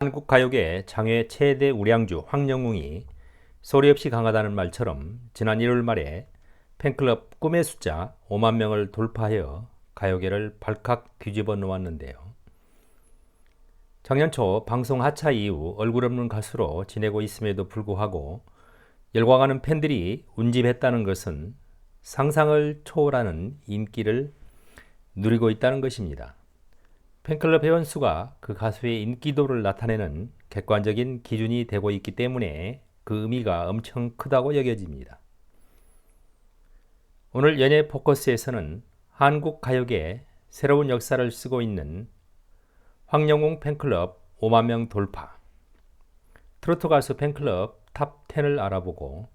한국 가요계 장외 최대 우량주 황영웅이 소리 없이 강하다는 말처럼 지난 1월 말에 팬클럽 꿈의 숫자 5만 명을 돌파하여 가요계를 발칵 뒤집어 놓았는데요. 작년 초 방송 하차 이후 얼굴 없는 가수로 지내고 있음에도 불구하고 열광하는 팬들이 운집했다는 것은 상상을 초월하는 인기를 누리고 있다는 것입니다. 팬클럽 회원수가 그 가수의 인기도를 나타내는 객관적인 기준이 되고 있기 때문에 그 의미가 엄청 크다고 여겨집니다. 오늘 연예 포커스에서는 한국 가요계의 새로운 역사를 쓰고 있는 황영웅 팬클럽 5만 명 돌파, 트로트 가수 팬클럽 탑 10을 알아보고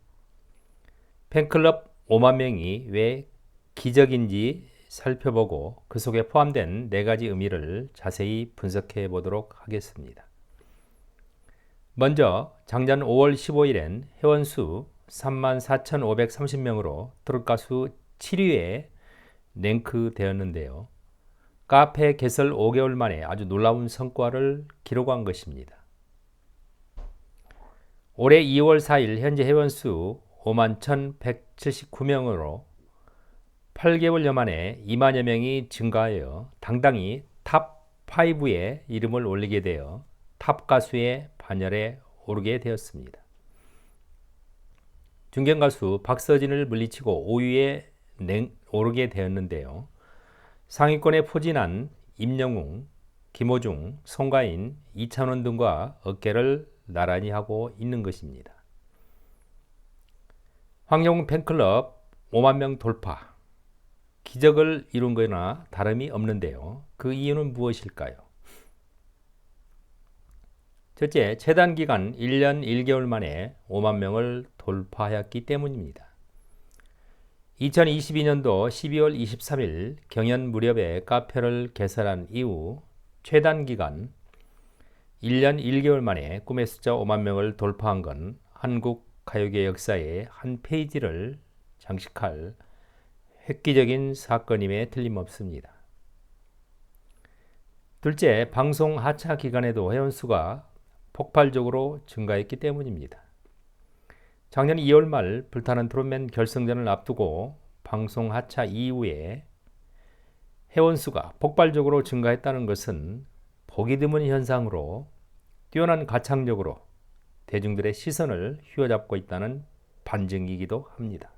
팬클럽 5만 명이 왜 기적인지 살펴보고 그 속에 포함된 4가지 의미를 자세히 분석해 보도록 하겠습니다. 먼저 작년 5월 15일엔 회원수 34,530명으로 트롯 가수 7위에 랭크되었는데요. 카페 개설 5개월 만에 아주 놀라운 성과를 기록한 것입니다. 올해 2월 4일 현재 회원수 51,179명으로 8개월여 만에 2만여 명이 증가하여 당당히 탑5에 이름을 올리게 되어 탑 가수의 반열에 오르게 되었습니다. 중견 가수 박서진을 물리치고 5위에 오르게 되었는데요. 상위권에 포진한 임영웅, 김호중, 송가인, 이찬원 등과 어깨를 나란히 하고 있는 것입니다. 황영웅 팬클럽 5만 명 돌파, 기적을 이룬 거나 다름이 없는데요. 그 이유는 무엇일까요? 첫째, 재단 기간 1년 1개월 만에 5만 명을 돌파하였기 때문입니다. 2022년도 12월 23일 경연 무렵에 카페를 개설한 이후 최단 기간 1년 1개월 만에 꿈의 숫자 5만 명을 돌파한 건 한국 가요계 역사의 한 페이지를 장식할 획기적인 사건임에 틀림없습니다. 둘째, 방송 하차 기간에도 회원수가 폭발적으로 증가했기 때문입니다. 작년 2월 말 불타는 트롯맨 결승전을 앞두고 방송 하차 이후에 회원수가 폭발적으로 증가했다는 것은 보기 드문 현상으로 뛰어난 가창력으로 대중들의 시선을 휘어잡고 있다는 반증이기도 합니다.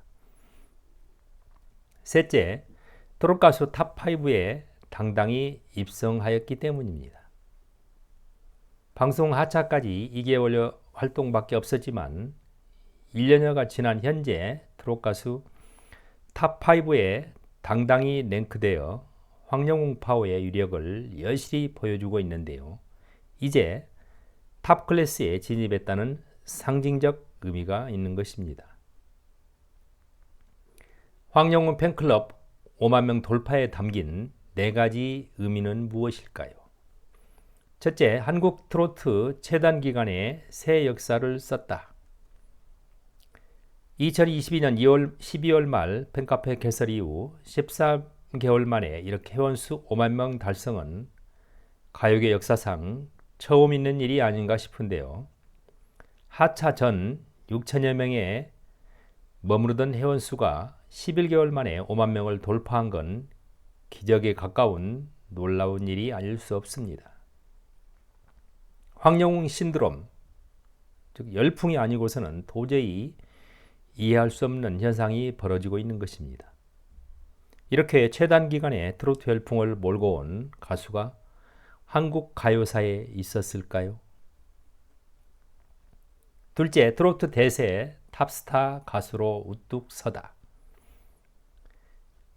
셋째, 트롯 가수 탑5에 당당히 입성하였기 때문입니다. 방송 하차까지 2개월여 활동밖에 없었지만 1년여가 지난 현재 트롯 가수 탑5에 당당히 랭크되어 황영웅 파워의 위력을 여실히 보여주고 있는데요. 이제 탑 클래스에 진입했다는 상징적 의미가 있는 것입니다. 황영웅 팬클럽 5만 명 돌파에 담긴 4가지 의미는 무엇일까요? 첫째, 한국 트로트 최단 기간에 새 역사를 썼다. 2022년 12월 말 팬카페 개설 이후 13개월 만에 이렇게 회원수 5만 명 달성은 가요계 역사상 처음 있는 일이 아닌가 싶은데요. 하차 전 6천여 명에 머무르던 회원수가 11개월 만에 5만 명을 돌파한 건 기적에 가까운 놀라운 일이 아닐 수 없습니다. 황영웅 신드롬, 즉 열풍이 아니고서는 도저히 이해할 수 없는 현상이 벌어지고 있는 것입니다. 이렇게 최단 기간에 트로트 열풍을 몰고 온 가수가 한국 가요사에 있었을까요? 둘째, 트로트 대세 탑스타 가수로 우뚝 서다.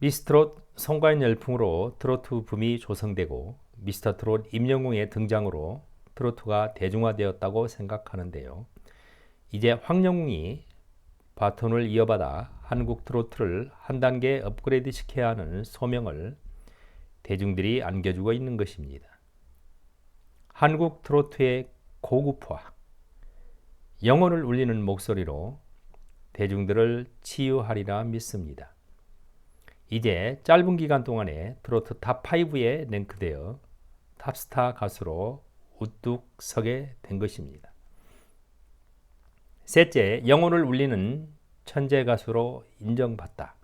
미스트롯 송가인 열풍으로 트로트 붐이 조성되고 미스터트롯 임영웅의 등장으로 트로트가 대중화되었다고 생각하는데요. 이제 황영웅이 바톤을 이어받아 한국 트로트를 한 단계 업그레이드 시켜야 하는 소명을 대중들이 안겨주고 있는 것입니다. 한국 트로트의 고급화, 영혼을 울리는 목소리로 대중들을 치유하리라 믿습니다. 이제 짧은 기간 동안에 트로트 탑5에 랭크되어 탑스타 가수로 우뚝 서게 된 것입니다. 셋째, 영혼을 울리는 천재 가수로 인정받다.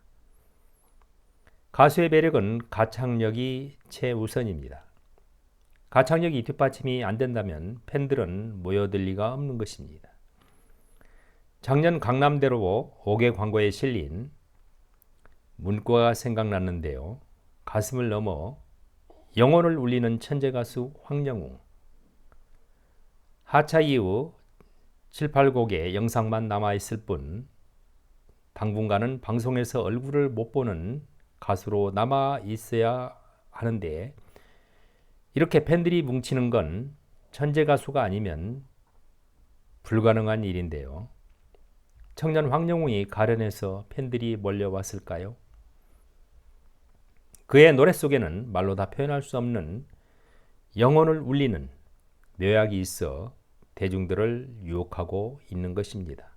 가수의 매력은 가창력이 최우선입니다. 가창력이 뒷받침이 안 된다면 팬들은 모여들 리가 없는 것입니다. 작년 강남대로 5개 광고에 실린 문구가 생각났는데요. 가슴을 넘어 영혼을 울리는 천재 가수 황영웅. 하차 이후 7, 8곡의 영상만 남아있을 뿐 당분간은 방송에서 얼굴을 못 보는 가수로 남아있어야 하는데 이렇게 팬들이 뭉치는 건 천재 가수가 아니면 불가능한 일인데요. 청년 황영웅이 가련해서 팬들이 몰려왔을까요? 그의 노래 속에는 말로 다 표현할 수 없는 영혼을 울리는 묘약이 있어 대중들을 유혹하고 있는 것입니다.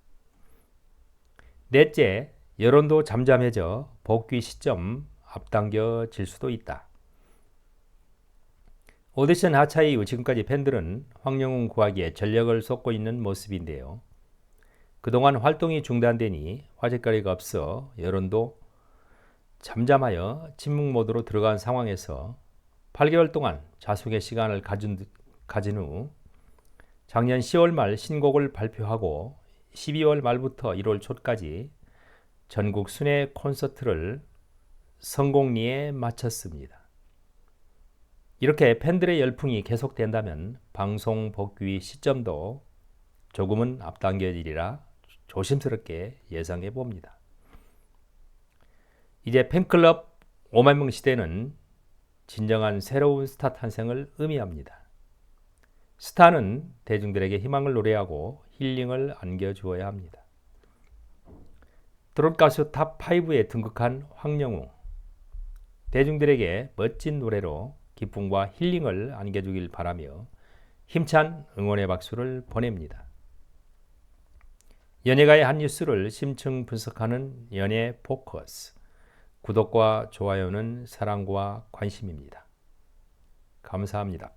넷째, 여론도 잠잠해져 복귀 시점 앞당겨질 수도 있다. 오디션 하차 이후 지금까지 팬들은 황영웅 구하기에 전력을 쏟고 있는 모습인데요. 그동안 활동이 중단되니 화제거리가 없어 여론도 잠잠하여 침묵 모드로 들어간 상황에서 8개월 동안 자숙의 시간을 가진 후 작년 10월 말 신곡을 발표하고 12월 말부터 1월 초까지 전국 순회 콘서트를 성공리에 마쳤습니다. 이렇게 팬들의 열풍이 계속된다면 방송 복귀 시점도 조금은 앞당겨지리라 조심스럽게 예상해 봅니다. 이제 팬클럽 5만 명 시대는 진정한 새로운 스타 탄생을 의미합니다. 스타는 대중들에게 희망을 노래하고 힐링을 안겨주어야 합니다. 트롯 가수 탑5에 등극한 황영웅. 대중들에게 멋진 노래로 기쁨과 힐링을 안겨주길 바라며 힘찬 응원의 박수를 보냅니다. 연예가의 한 뉴스를 심층 분석하는 연예 포커스. 구독과 좋아요는 사랑과 관심입니다. 감사합니다.